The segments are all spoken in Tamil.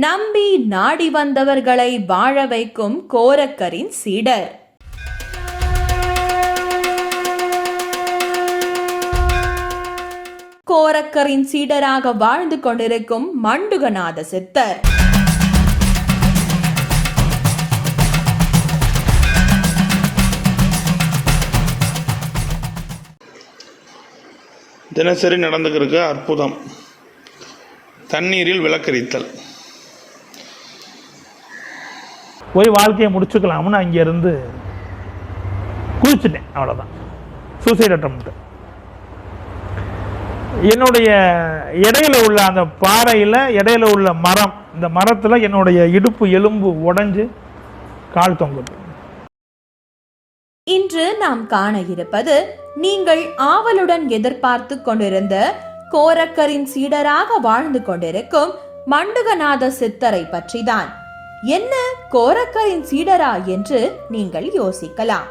நம்பி நாடி வந்தவர்களை வாழ வைக்கும் கோரக்கரின் சீடர். கோரக்கரின் சீடராக வாழ்ந்து கொண்டிருக்கும் மண்டுகநாத சித்தர். தினசரி நடந்துக்கிற அற்புதம், தண்ணீரில் விளக்கரித்தல். போய் வாழ்க்கையை முடிச்சுக்கலாம்னு அங்கேருந்து குளிச்சுட்டேன், அவ்வளோதான். Suicide attempt. என்னுடைய இடையில உள்ள அந்த பாறையில் இடையில உள்ள மரம், இந்த மரத்தில் என்னுடைய இடுப்பு எலும்பு உடைஞ்சு கால் தொங்குது. இன்று நாம் காண இருப்பது நீங்கள் ஆவலுடன் எதிர்பார்த்து கொண்டிருந்த கோரக்கரின் சீடராக வாழ்ந்து கொண்டிருக்கும் மண்டுகநாத சித்தரை பற்றிதான். என்ன கோரக்கரின் சீடரா என்று நீங்கள் யோசிக்கலாம்.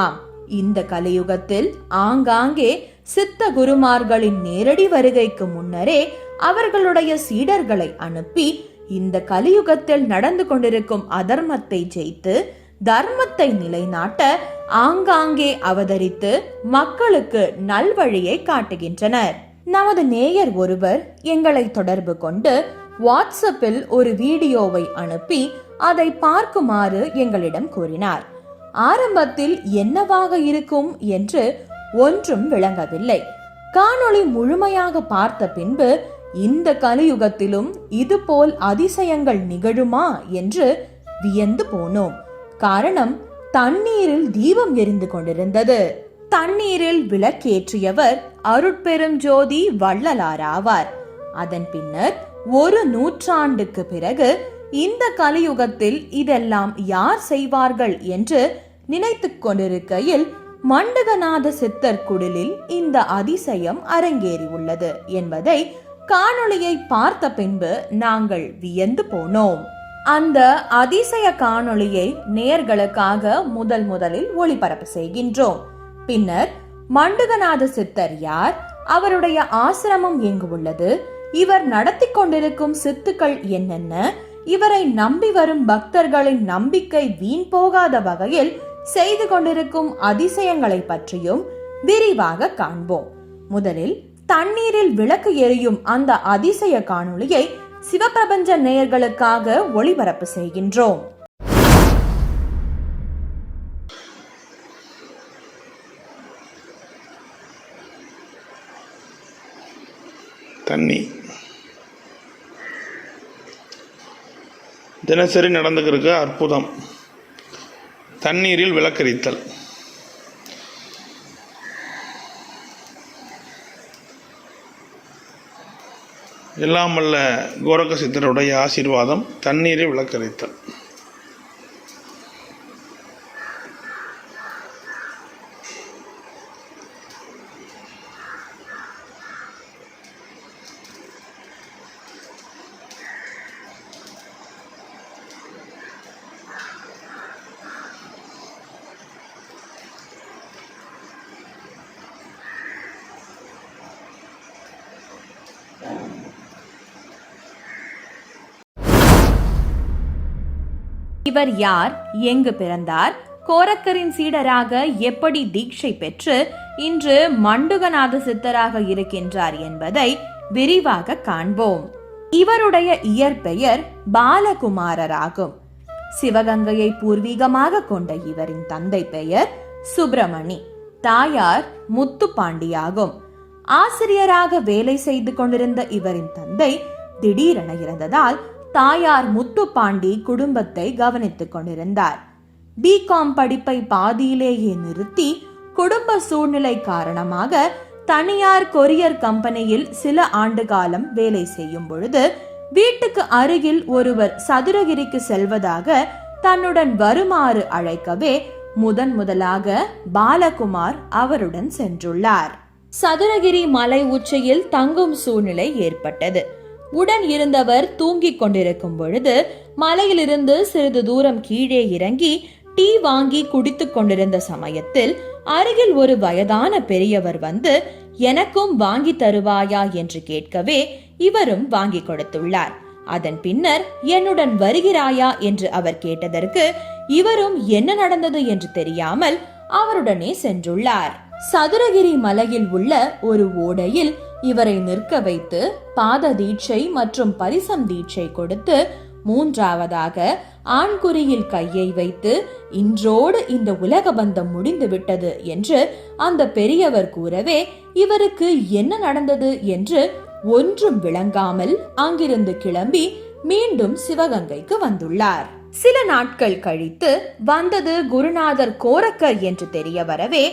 ஆம், இந்த கலியுகத்தில் ஆங்காங்கே சித்த குருமார்களின் நேரடி வருகைக்கு முன்னரே அவர்களுடைய சீடர்களை அனுப்பி இந்த கலியுகத்தில் நடந்து கொண்டிருக்கும் அதர்மத்தை ஜெயித்து தர்மத்தை நிலைநாட்ட ஆங்காங்கே அவதரித்து மக்களுக்கு நல்வழியை காட்டுகின்றனர். நமது நேயர் ஒருவர் எங்களை தொடர்பு கொண்டு வாட்ஸ்அப்பில் ஒரு வீடியோவை அனுப்பி அதை பார்க்குமாறு எங்களிடம் கூறினார். ஆரம்பத்தில் என்னவாக இருக்கும் என்று ஒன்றும் விளங்கவில்லை. காணொளி முழுமையாக பார்த்த பின்பு இந்த கலியுகத்திலும் இதுபோல் அதிசயங்கள் நிகழுமா என்று வியந்து போனோம். காரணம், தண்ணீரில் தீபம் எரிந்து கொண்டிருந்தது. தண்ணீரில் விளக்கேற்றியவர் அருட்பெரும் ஜோதி வள்ளலாராவார். அதன் பின்னர் 1 நூற்றாண்டுக்கு பிறகு இந்த கலியுகத்தில் இதெல்லாம் யார் செய்வார்கள் என்று நினைத்துக் கொண்டிருக்கையில் மண்டுகநாத சித்தர் குடிலில் இந்த அதிசயம் அரங்கேறி உள்ளது என்பதை காணொளியை பார்த்த பின்பு நாங்கள் வியந்து போனோம். அந்த அதிசய காணொளியை நேயர்களுக்காக முதலில் ஒளிபரப்பு செய்கின்றோம். பின்னர் மண்டுகநாத சித்தர் யார், அவருடைய ஆசிரமம் எங்கு உள்ளது, இவர் நடத்தி கொண்டிருக்கும் சித்துக்கள் என்னென்ன, இவரை நம்பி வரும் பக்தர்களின் நம்பிக்கை வீண் போகாத வகையில் செய்து கொண்டிருக்கும் அதிசயங்களை பற்றியும் விரிவாக காண்போம். முதலில் தண்ணீரில் விளக்கு எரியும் அந்த அதிசய காணொளியை சிவபிரபஞ்ச நேயர்களுக்காக ஒளிபரப்பு செய்கின்றோம். தண்ணி தினசரி நடந்துக்கிற அற்புதம், தண்ணீரில் விளக்கரித்தல். எல்லாம் வல்ல கோரக்க சித்தருடைய ஆசீர்வாதம், தண்ணீரில் விளக்கரித்தல். இவர் யார், எங்கு பிறந்தார், கோரக்கரின் சீடராக எப்படி தீட்சை பெற்று இன்று மண்டுகநாத சித்தராக இருக்கின்றார் என்பதை விரிவாக காண்போம். இவருடைய இயற்பெயர் பாலகுமாரராகும். சிவகங்கையை பூர்வீகமாக கொண்ட இவரின் தந்தை பெயர் சுப்பிரமணி, தாயார் முத்துப்பாண்டியாகும். ஆசிரியராக வேலை செய்து கொண்டிருந்த இவரின் தந்தை திடீரென இறந்ததால் தாயார் முத்துப்பாண்டி குடும்பத்தை கவனித்துக் கொண்டிருந்தார். பிகாம் படிப்பை பாதியிலேயே நிறுத்தி குடும்ப சூழ்நிலை காரணமாக தனியார் கொரியர் கம்பெனியில் சில ஆண்டு காலம் வேலை செய்யும் பொழுது வீட்டுக்கு அருகில் ஒருவர் சதுரகிரிக்கு செல்வதாக தன்னுடன் வருமாறு அழைக்கவே முதலாக பாலகுமார் அவருடன் சென்றுள்ளார். சதுரகிரி மலை உச்சியில் தங்கும் சூழ்நிலை ஏற்பட்டது. உடன் இருந்தவர் தூங்கிக் கொண்டிருக்கும் பொழுது மலையிலிருந்து சிறிது தூரம் கீழே இறங்கி டீ வாங்கி குடித்துக் கொண்டிருந்த சமயத்தில் அருகில் ஒரு வயதான பெரியவர் வந்து எனக்கும் வாங்கி தருவாயா என்று கேட்கவே இவரும் வாங்கி கொடுத்துள்ளார். அதன் பின்னர் என்னுடன் வருகிறாயா என்று அவர் கேட்டதற்கு இவரும் என்ன நடந்தது என்று தெரியாமல் அவருடனே சென்றுள்ளார். சதுரகிரி மலையில் உள்ள ஒரு ஓடையில் இவரை நிற்க வைத்து பாத தீட்சை மற்றும் பரிசம் தீட்சை கொடுத்து மூன்றாவதாக ஆண்குறியில் கையை வைத்து இன்றோடு இந்த உலக பந்தம் முடிந்து விட்டது என்று அந்த பெரியவர் கூறவே இவருக்கு என்ன நடந்தது என்று ஒன்றும் விளங்காமல் அங்கிருந்து கிளம்பி மீண்டும் சிவகங்கைக்கு வந்துள்ளார். சில நாட்கள் கழித்து வந்தது குருநாதர் கோரக்கர் என்று தெரிய வரவே,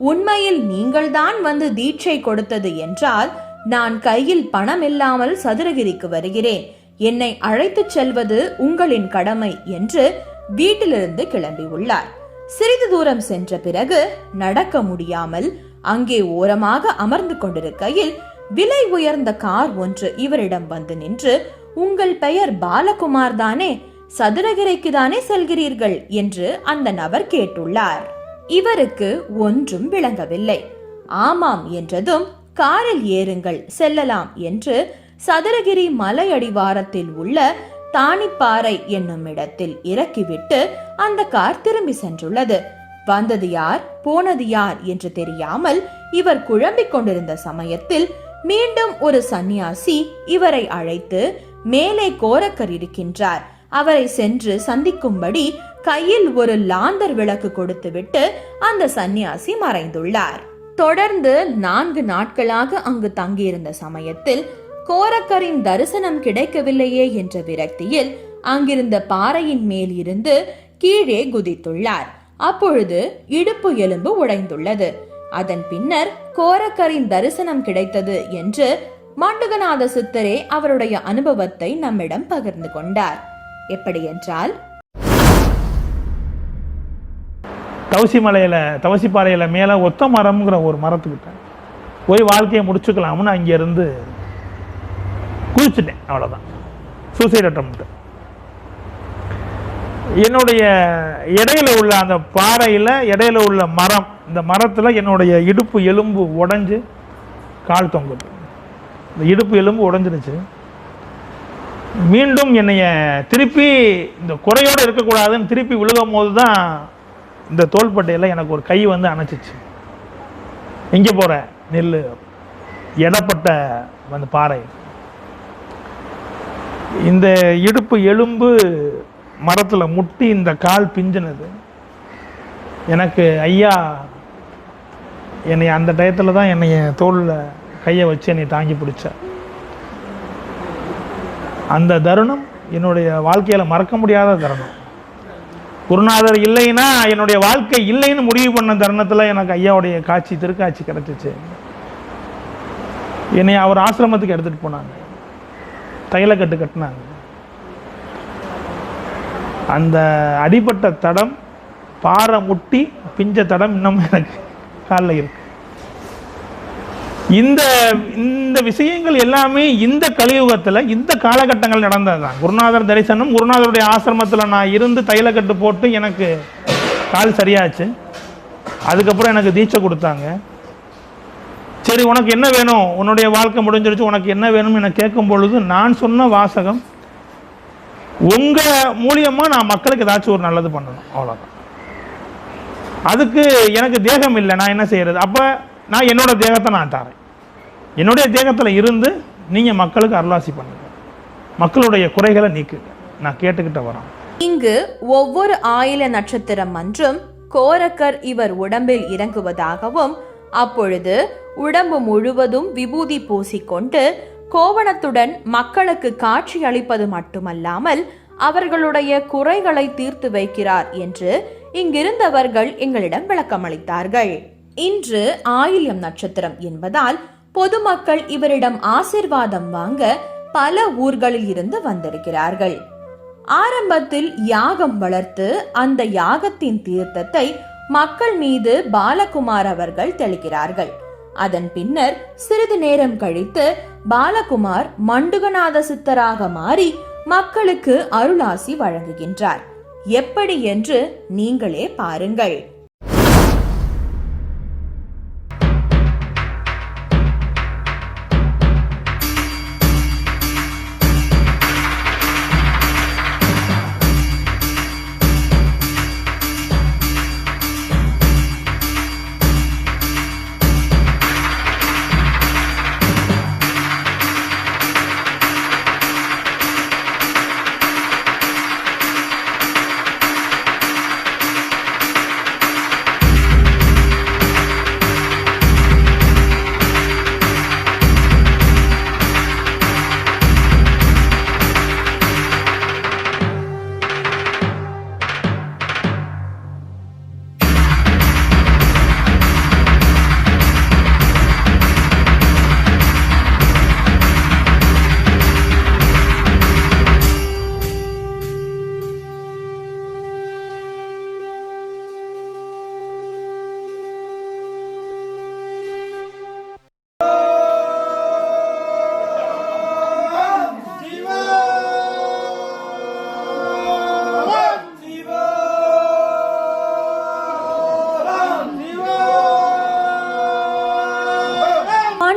உண்மையில் நீங்கள்தான் வந்து தீட்சை கொடுத்தது என்றால் நான் கையில் பணம் இல்லாமல் சதுரகிரிக்கு வருகிறேன், என்னை அழைத்துச் செல்வது உங்களின் கடமை என்று வீட்டிலிருந்து கிளம்பியுள்ளார். சிறிது தூரம் சென்ற பிறகு நடக்க முடியாமல் அங்கே ஓரமாக அமர்ந்து கொண்டிருக்கையில் விலை உயர்ந்த கார் ஒன்று இவரிடம் வந்து நின்று, உங்கள் பெயர் பாலகுமார் தானே, சதுரகிரிக்கு தானே செல்கிறீர்கள் என்று அந்த நபர் கேட்டுள்ளார். இவருக்கு ஒன்றும் விளங்கவில்லை. ஆமாம் என்றதும் காரில் ஏறுங்கள் செல்லலாம் என்று சதுரகிரி மலை அடிவாரத்தில் உள்ள தானிப்பாறை என்னும் இடத்தில் இறக்கிவிட்டு அந்த கார் திரும்பி சென்றுள்ளது. வந்தது யார் போனது யார் என்று தெரியாமல் இவர் குழம்பிக் கொண்டிருந்த சமயத்தில் மீண்டும் ஒரு சந்நியாசி இவரை அழைத்து, மேலே கோரக்கர் இருக்கின்றார், அவரை சென்று சந்திக்கும்படி கையில் ஒரு லாந்தர் விளக்கு கொடுத்துவிட்டு அந்த சந்நியாசி மறைந்துள்ளார். தொடர்ந்து 4 நாட்களாக அங்கு தங்கியிருந்த சமயத்தில் கோரக்கரின் தரிசனம் கிடைக்கவில்லையே என்ற விரக்தியில் அங்கிருந்த பாறையின் மேல் இருந்து கீழே குதித்துள்ளார். அப்பொழுது இடுப்பு எலும்பு உடைந்துள்ளது. அதன் பின்னர் கோரக்கரின் தரிசனம் கிடைத்தது என்று மண்டுகநாத சித்தரே அவருடைய அனுபவத்தை நம்மிடம் பகிர்ந்து கொண்டார். எப்படி என்றால், தவசிப்பாறையில மேல ஒத்த மரம்ங்கிற ஒரு மரத்துக்கிட்ட போய் வாழ்க்கையை முடிச்சுக்கலாம்னு அங்கிருந்து குதிச்சுட்டேன். அவ்வளவுதான், சூசைட் அட்டெம்ப்ட். என்னுடைய இடையில உள்ள அந்த பாறையில இடையில உள்ள மரம், இந்த மரத்துல என்னுடைய இடுப்பு எலும்பு உடைஞ்சு கால் தொங்குது. இந்த இடுப்பு எலும்பு உடைஞ்சிருச்சு. மீண்டும் என்னைய திருப்பி இந்த குறையோடு இருக்கக்கூடாதுன்னு திருப்பி விழுகும் போது தான் இந்த தோள்பட்டையில் எனக்கு ஒரு கை வந்து அணைச்சிச்சு. எங்கே போகிற நெல் எடப்பட்ட அந்த பாறை. இந்த இடுப்பு எலும்பு மரத்தில் முட்டி இந்த கால் பிஞ்சினது. எனக்கு ஐயா என்னை அந்த டயத்தில் தான் என்னைய தோளில் கையை வச்சு என்னை தாங்கி பிடிச்ச அந்த தருணம் என்னுடைய வாழ்க்கையில் மறக்க முடியாத தருணம். குருநாதர் இல்லைன்னா என்னுடைய வாழ்க்கை இல்லைன்னு முடிவு பண்ண தருணத்தில் எனக்கு ஐயாவுடைய திருக்காட்சி கிடைச்சிச்சு. என்னை அவர் ஆசிரமத்துக்கு எடுத்துகிட்டு போனாங்க, தைலக்கட்டு கட்டினாங்க. அந்த அடிபட்ட தடம், பாறை முட்டி பிஞ்ச தடம் இன்னும் எனக்கு காலில் இருக்கு. இந்த விஷயங்கள் எல்லாமே இந்த கலியுகத்தில் இந்த காலகட்டங்கள் நடந்தது தான். குருநாதர் தரிசனம், குருநாதருடைய ஆசிரமத்தில் நான் இருந்து தைலக்கட்டு போட்டு எனக்கு கால் சரியாச்சு. அதுக்கப்புறம் எனக்கு தீட்சை கொடுத்தாங்க. சரி, உனக்கு என்ன வேணும், உன்னுடைய வாழ்க்கை முடிஞ்சிருச்சு, உனக்கு என்ன வேணும்னு எனக்கு கேட்கும் பொழுது நான் சொன்ன வாசகம், உங்கள் மூலியமாக நான் மக்களுக்கு ஏதாச்சும் ஒரு நல்லது பண்ணணும், அவ்வளோதான். அதுக்கு எனக்கு தேகம் இல்லை, நான் என்ன செய்கிறது? அப்போ நான் என்னோட தேகத்தை நான் தரேன். என்னுடைய தேகத்தில் இருந்து நீங்கள் மக்களுக்கு அருளாசி பண்ணுங்க, மக்களுடைய குறைகளை நீக்குங்க, நான் கேட்டுக்கிட்ட வரேன். இங்கு ஒவ்வொரு ஆயில நட்சத்திரம் அன்றும் கோரக்கர் இவர் உடம்பில் இறங்குவதாகவும், அப்பொழுது உடம்பு முழுவதும் விபூதி பூசிக்கொண்டு கோவணத்துடன் மக்களுக்கு காட்சி அளிப்பது மட்டுமல்லாமல் அவர்களுடைய குறைகளை தீர்த்து வைக்கிறார் என்று இங்கிருந்தவர்கள் எங்களிடம் விளக்கமளித்தார்கள். இன்று ஆயில்யம் நட்சத்திரம் என்பதால் பொதுமக்கள் இவரிடம் ஆசிர்வாதம் வாங்க பல ஊர்களில் இருந்து வந்திருக்கிறார்கள். ஆரம்பத்தில் யாகம் வளர்த்து அந்த யாகத்தின் தீர்த்தத்தை மக்கள் மீது பாலகுமார் அவர்கள் தெளிக்கிறார்கள். அதன் பின்னர் சிறிது நேரம் கழித்து பாலகுமார் மண்டுகநாத சித்தராக மாறி மக்களுக்கு அருளாசி வழங்குகின்றார். எப்படி என்று நீங்களே பாருங்கள்.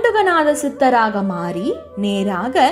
மண்டுகநாத சித்தராக மாறி நேராக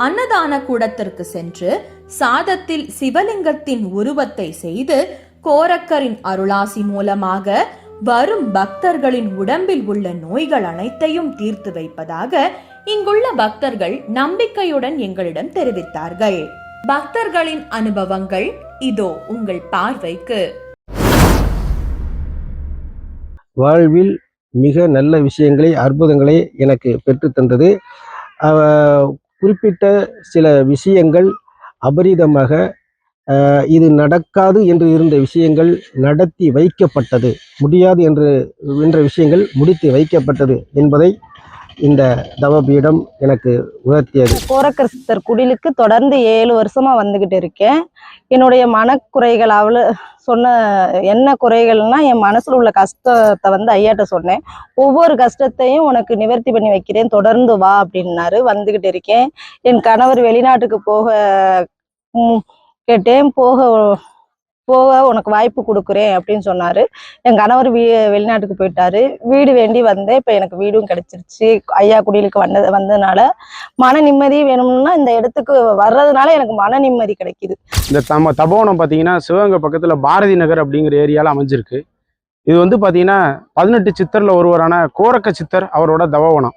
அன்னதான கூடத்திற்கு சென்று சாதத்தில் சிவலிங்கத்தின் உருவத்தை செய்து கோரக்கரின் அருளாசி மூலமாக வரும் பக்தர்களின் உடம்பில் உள்ள நோய்கள் அனைத்தையும் தீர்த்து வைப்பதாக இங்குள்ள பக்தர்கள் நம்பிக்கையுடன் எங்களிடம் தெரிவித்தார்கள். பக்தர்களின் அனுபவங்கள் இதோ உங்கள் பார்வைக்கு. வாழ்வில் மிக நல்ல விஷயங்களை, அற்புதங்களை எனக்கு பெற்று தந்தது. குறிப்பிட்ட சில விஷயங்கள் அபரிதமாக இது நடக்காது என்று இருந்த விஷயங்கள் நடத்தி வைக்கப்பட்டது, முடியாது என்ற விஷயங்கள் முடித்து வைக்கப்பட்டது என்பதை இந்த தவபீடம் எனக்கு உணர்த்தியது. கோரக்கர் சித்தர் குடிலுக்கு தொடர்ந்து 7 வருஷமா வந்துகிட்டு இருக்கேன். என்னுடைய மனக்குறைகள் சொன்ன என்ன குறைகள்னா, என் மனசுல உள்ள கஷ்டத்தை ஐயாட்ட சொன்னேன். ஒவ்வொரு கஷ்டத்தையும் உனக்கு நிவர்த்தி பண்ணி வைக்கிறேன், தொடர்ந்து வா அப்படின்னாரு. வந்துகிட்டு இருக்கேன். என் கணவர் வெளிநாட்டுக்கு போக கேட்டேன். போக உனக்கு வாய்ப்பு கொடுக்குறேன் அப்படின்னு சொன்னாரு. என் கணவர் வெளிநாட்டுக்கு போயிட்டாரு. வீடு வேண்டி வந்தேன். இப்போ எனக்கு வீடும் கிடைச்சிருச்சு. ஐயா குடிலுக்கு வந்ததுனால மன நிம்மதி வேணும்னா இந்த இடத்துக்கு வர்றதுனால எனக்கு மன நிம்மதி கிடைக்குது. இந்த தபோவனம் பார்த்தீங்கன்னா சிவகங்கை பக்கத்தில் பாரதி நகர் அப்படிங்கிற ஏரியாவில் அமைஞ்சிருக்கு. இது பார்த்தீங்கன்னா 18 சித்தரில் ஒருவரான கோரக்க சித்தர் அவரோட தபோவனம்.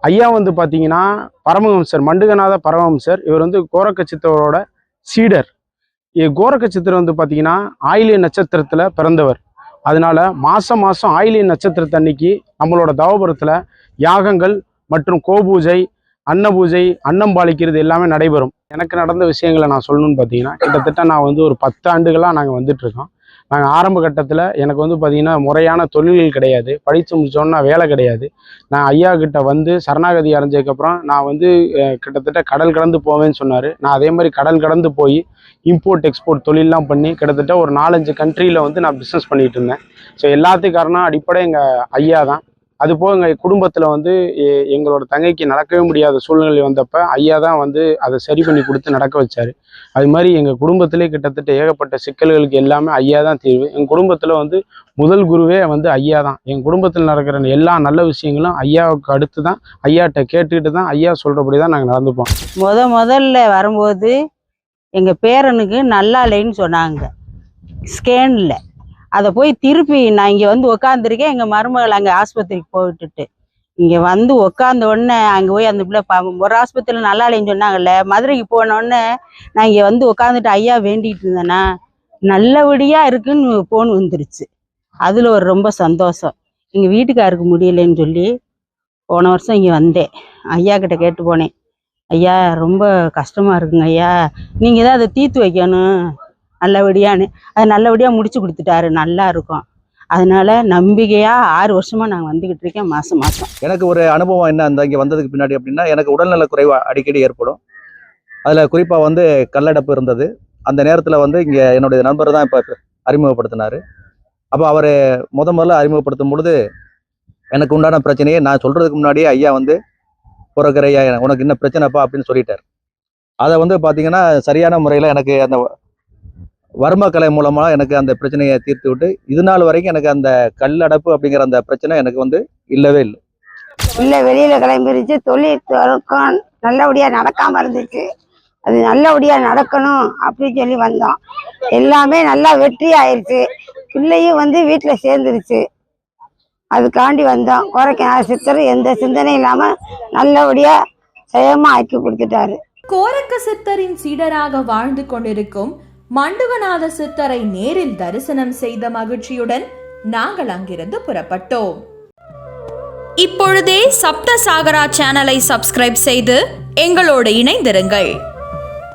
ஐயா பார்த்தீங்கன்னா பரமஹம்சர், மண்டுகநாத பரமஹம்சர். இவர் கோரக்க சித்தரோட சீடர். கோரக்க சித்தர் பார்த்தீங்கன்னா ஆயிலிய நட்சத்திரத்தில் பிறந்தவர். அதனால மாதம் ஆயிலிய நட்சத்திரத்து அன்னைக்கு நம்மளோட தவபுரத்தில் யாகங்கள் மற்றும் கோபூஜை, அன்னபூஜை, அன்னம் பாலிக்கிறது எல்லாமே நடைபெறும். எனக்கு நடந்த விஷயங்களை நான் சொல்லணும்னு பார்த்தீங்கன்னா, கிட்டத்தட்ட நான் ஒரு 10 ஆண்டுகளாக நாங்கள் வந்துட்டுருக்கோம். நாங்கள் ஆரம்ப கட்டத்தில் எனக்கு பார்த்தீங்கன்னா முறையான தொழில்கள் கிடையாது. படித்து முடிச்சோன்னா வேலை கிடையாது. நான் ஐயா கிட்ட சரணாகதி அடைஞ்சதுக்கப்புறம் நான் கிட்டத்தட்ட கடல் கடந்து போவேன்னு சொன்னார். நான் அதே மாதிரி கடல் கடந்து போய் இம்போர்ட் எக்ஸ்போர்ட் தொழிலெலாம் பண்ணி கிட்டத்தட்ட ஒரு 4-5 கண்ட்ரியில் நான் பிஸ்னஸ் பண்ணிகிட்டு இருந்தேன். ஸோ எல்லாத்துக்கும் காரணம் அடிப்படை எங்கள் ஐயா தான். அதுபோக எங்கள் குடும்பத்தில் எங்களோட தங்கைக்கு நடக்கவே முடியாத சூழ்நிலை வந்தப்போ ஐயா தான் அதை சரி பண்ணி கொடுத்து நடக்க வச்சார். அது மாதிரி எங்கள் குடும்பத்திலே கிட்டத்தட்ட ஏகப்பட்ட சிக்கல்களுக்கு எல்லாமே ஐயா தான் தீர்வு. எங்கள் குடும்பத்தில் முதல் குருவே ஐயா தான். எங்கள் குடும்பத்தில் நடக்கிற எல்லா நல்ல விஷயங்களும் ஐயாவுக்கு அடுத்து தான், ஐயாட்ட கேட்டுக்கிட்டு தான், ஐயா சொல்கிறபடி தான் நாங்கள் நடந்துப்போம். முதல்ல வரும்போது எங்கள் பேரனுக்கு நல்லா இல்லைன்னு சொன்னாங்க ஸ்கேனில். அதை போய் திருப்பி நான் இங்கே உக்காந்துருக்கேன். எங்கள் மருமகள் அங்கே ஆஸ்பத்திரிக்கு போயிட்டுட்டு இங்கே உக்காந்த உடனே அங்கே போய் அந்த பிள்ளை ஒரு ஆஸ்பத்திரியில் நல்லா இல்லைன்னு சொன்னாங்கல்ல, மதுரைக்கு போனோடனே நான் இங்கே உட்காந்துட்டு ஐயா வேண்டிகிட்டு இருந்தேன்னா நல்லபடியாக இருக்குன்னு ஃபோன் வந்துருச்சு. அதில் ஒரு ரொம்ப சந்தோஷம். எங்கள் வீட்டுக்காருக்கு முடியலைன்னு சொல்லி போன வருஷம் இங்கே வந்தேன். ஐயா கிட்ட கேட்டு போனேன், ஐயா ரொம்ப கஷ்டமாக இருக்குங்க ஐயா, நீங்கள் தான் அதை தீர்த்து வைக்கணும் நல்லபடியான்னு. அதை நல்லபடியாக முடிச்சு கொடுத்துட்டாரு, நல்லா இருக்கும். அதனால நம்பிக்கையாக 6 வருஷமாக நாங்கள் வந்துக்கிட்டு இருக்கேன் மாதம். எனக்கு ஒரு அனுபவம் என்ன, அந்த இங்கே வந்ததுக்கு பின்னாடி அப்படின்னா, எனக்கு உடல்நல குறைவு அடிக்கடி ஏற்படும். அதில் குறிப்பாக கல்லடைப்பு இருந்தது. அந்த நேரத்தில் இங்கே என்னுடைய நண்பர் தான் இப்போ அறிமுகப்படுத்தினார். அப்போ அவர் முதல்ல அறிமுகப்படுத்தும் பொழுது எனக்கு உண்டான பிரச்சனையை நான் சொல்கிறதுக்கு முன்னாடியே ஐயா பிறகுறையா உனக்கு என்ன பிரச்சனைப்பா அப்படின்னு சொல்லிட்டார். அதை பார்த்தீங்கன்னா சரியான முறையில் எனக்கு அந்த வர்மக்கலை மூலமாக எனக்கு அந்த பிரச்சனையை தீர்த்து விட்டு இது நாள் வரைக்கும் எனக்கு அந்த கல்லடைப்பு அப்படிங்கிற அந்த பிரச்சனை எனக்கு இல்லவே இல்லை. வெளியில் கிளம்பிருச்சு. தொழில் தொடக்கம் நல்லபடியாக நடக்காமல் இருந்துச்சு. அது நல்லபடியாக நடக்கணும் அப்படின்னு சொல்லி வந்தோம். எல்லாமே நல்லா வெற்றி ஆயிடுச்சு. பிள்ளையும் வீட்டில் சேர்ந்துருச்சு. அதுக்காண்டி வந்தோம். கோரக்கநாத சித்தர் எந்த சிந்தனையும் இல்லாமல் நல்லபடியாக செயமா ஆக்கி கொடுத்துட்டாரு. கோரக்க சித்தரின் சீடராக வாழ்ந்து கொண்டிருக்கும் மண்டுகநாத சித்தரை நேரில் தரிசனம் செய்த மகிழ்ச்சியுடன் நாங்கள் அங்கிருந்து புறப்பட்டோம். இப்பொழுதே சப்த சாகரா சேனலை சப்ஸ்கிரைப் செய்து எங்களோடு இணைந்திருங்கள்.